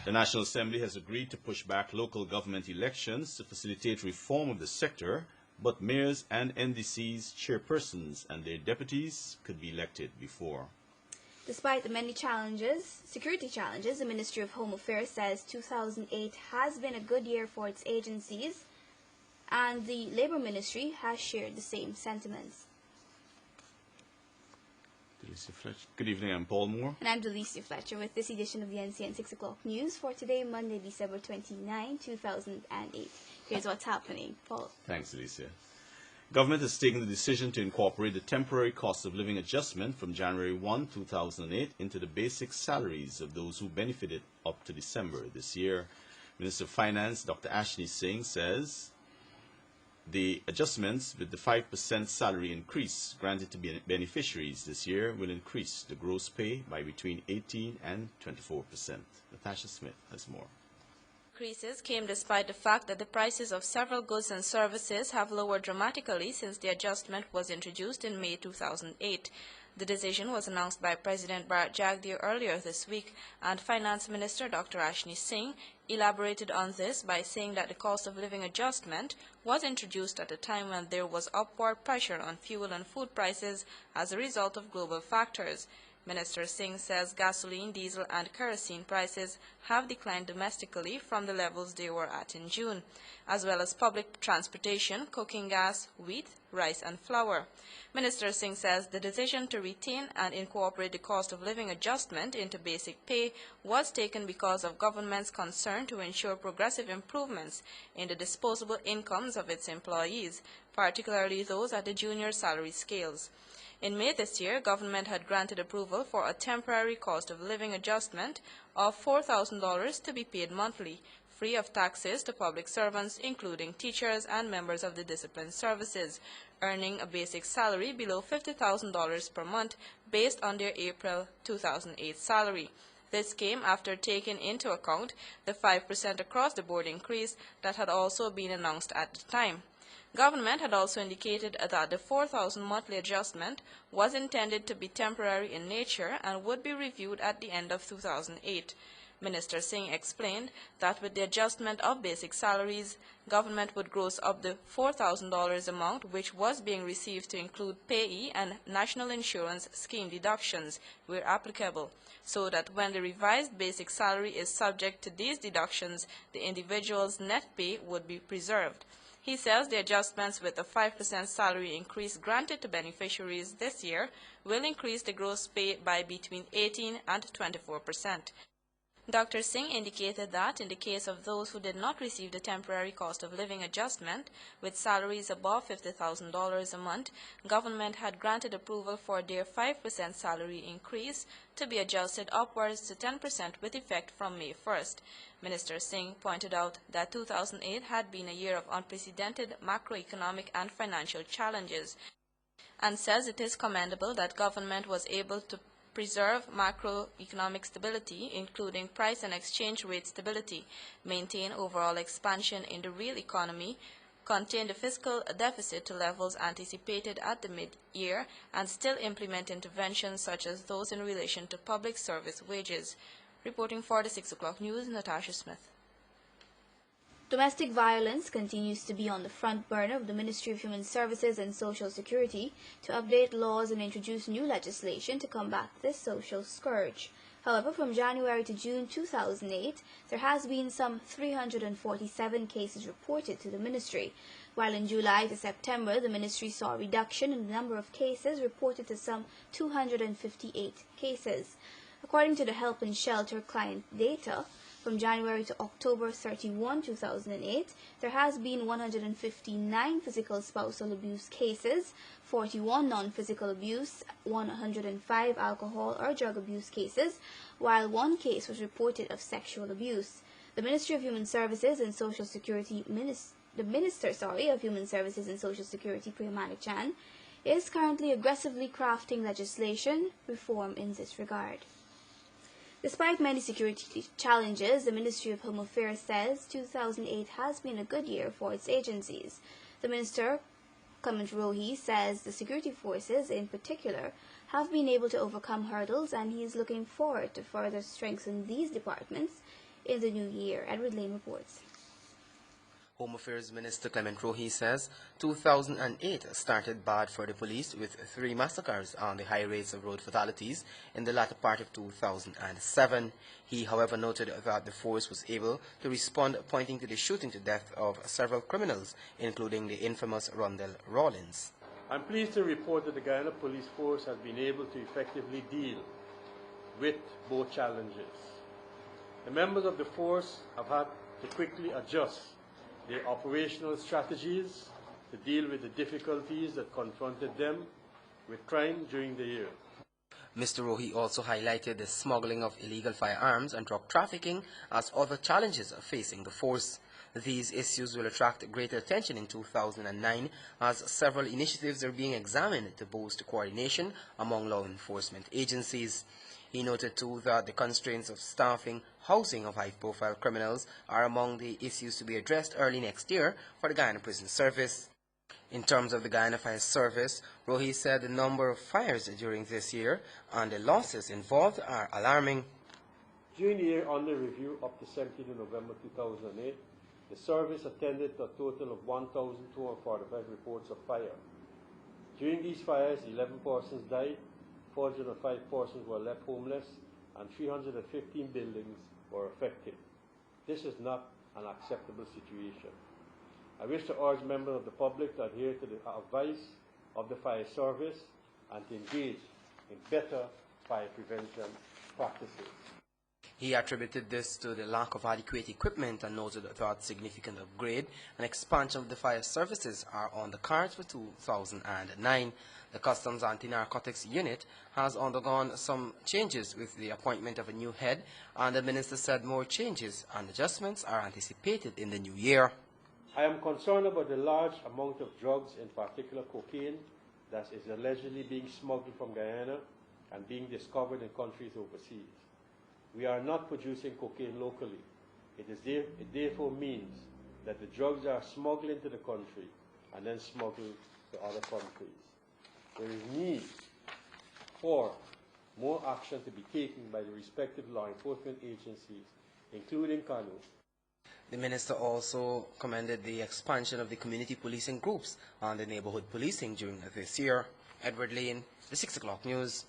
The National Assembly has agreed to push back local government elections to facilitate reform of the sector, but mayors and NDC's chairpersons and their deputies could be elected before. Despite the many security challenges, the Ministry of Home Affairs says 2008 has been a good year for its agencies, and the Labour Ministry has shared the same sentiments. Good evening, I'm Paul Moore. And I'm Delicia Fletcher with this edition of the NCN 6 o'clock news for today, Monday, December 29, 2008. Here's what's happening. Paul. Thanks, Delicia. Government has taken the decision to incorporate the temporary cost of living adjustment from January 1, 2008 into the basic salaries of those who benefited up to December this year. Minister of Finance, Dr. Ashley Singh, says the adjustments with the 5% salary increase granted to beneficiaries this year will increase the gross pay by between 18 and 24%. Natasha Smith has more. Increases came despite the fact that the prices of several goods and services have lowered dramatically since the adjustment was introduced in May 2008. The decision was announced by President Bharat Jagdeo earlier this week, and Finance Minister Dr. Ashley Singh elaborated on this by saying that the cost of living adjustment was introduced at a time when there was upward pressure on fuel and food prices as a result of global factors. Minister Singh says gasoline, diesel and kerosene prices have declined domestically from the levels they were at in June, as well as public transportation, cooking gas, wheat, rice and flour. Minister Singh says the decision to retain and incorporate the cost of living adjustment into basic pay was taken because of government's concern to ensure progressive improvements in the disposable incomes of its employees, particularly those at the junior salary scales. In May this year, government had granted approval for a temporary cost of living adjustment of $4,000 to be paid monthly, free of taxes to public servants, including teachers and members of the discipline services, earning a basic salary below $50,000 per month based on their April 2008 salary. This came after taking into account the 5% across-the-board increase that had also been announced at the time. Government had also indicated that the $4,000 monthly adjustment was intended to be temporary in nature and would be reviewed at the end of 2008. Minister Singh explained that with the adjustment of basic salaries, government would gross up the $4,000 amount which was being received to include payee and national insurance scheme deductions where applicable, so that when the revised basic salary is subject to these deductions, the individual's net pay would be preserved. He says the adjustments with a 5% salary increase granted to beneficiaries this year will increase the gross pay by between 18 and 24%. Dr. Singh indicated that in the case of those who did not receive the temporary cost of living adjustment with salaries above $50,000 a month, government had granted approval for their 5% salary increase to be adjusted upwards to 10% with effect from May 1st. Minister Singh pointed out that 2008 had been a year of unprecedented macroeconomic and financial challenges, and says it is commendable that government was able to preserve macroeconomic stability, including price and exchange rate stability, maintain overall expansion in the real economy, contain the fiscal deficit to levels anticipated at the mid-year, and still implement interventions such as those in relation to public service wages. Reporting for the 6 o'clock news, Natasha Smith. Domestic violence continues to be on the front burner of the Ministry of Human Services and Social Security to update laws and introduce new legislation to combat this social scourge. However, from January to June 2008, there has been some 347 cases reported to the ministry, while in July to September, the ministry saw a reduction in the number of cases reported to some 258 cases. According to the Help and Shelter client data, from January to October 31, 2008, there has been 159 physical spousal abuse cases, 41 non-physical abuse, 105 alcohol or drug abuse cases, while 1 case was reported of sexual abuse. The Ministry of Human Services and Social Security the Minister of Human Services and Social Security, Priya Manik Chan, is currently aggressively crafting legislation reform in this regard. Despite many security challenges, the Ministry of Home Affairs says 2008 has been a good year for its agencies. The Minister, Clement Rohi, says the security forces in particular have been able to overcome hurdles, and he is looking forward to further strengthen these departments in the new year. Edward Lane reports. Home Affairs Minister Clement Rohi says 2008 started bad for the police with 3 massacres and the high rates of road fatalities in the latter part of 2007. He, however, noted that the force was able to respond, pointing to the shooting to death of several criminals, including the infamous Rondell Rawlins. I'm pleased to report that the Guyana Police Force has been able to effectively deal with both challenges. The members of the force have had to quickly adjust their operational strategies to deal with the difficulties that confronted them with crime during the year. Mr. Rohi also highlighted the smuggling of illegal firearms and drug trafficking as other challenges facing the force. These issues will attract greater attention in 2009 as several initiatives are being examined to boost coordination among law enforcement agencies. He noted too that the constraints of staffing, housing of high-profile criminals are among the issues to be addressed early next year for the Guyana Prison Service. In terms of the Guyana Fire Service, Rohi said the number of fires during this year and the losses involved are alarming. During the year under review up to 17th November 2008, the service attended to a total of 1,245 reports of fire. During these fires, 11 persons died, 405 persons were left homeless, and 315 buildings were affected. This is not an acceptable situation. I wish to urge members of the public to adhere to the advice of the fire service and to engage in better fire prevention practices. He attributed this to the lack of adequate equipment and noted that significant upgrade and expansion of the fire services are on the cards for 2009. The Customs Anti-Narcotics Unit has undergone some changes with the appointment of a new head, and the minister said more changes and adjustments are anticipated in the new year. I am concerned about the large amount of drugs, in particular cocaine, that is allegedly being smuggled from Guyana and being discovered in countries overseas. We are not producing cocaine locally. It therefore means that the drugs are smuggled into the country and then smuggled to other countries. There is need for more action to be taken by the respective law enforcement agencies, including CANU. The minister also commended the expansion of the community policing groups and the neighborhood policing during this year. Edward Lane, the 6 o'clock news.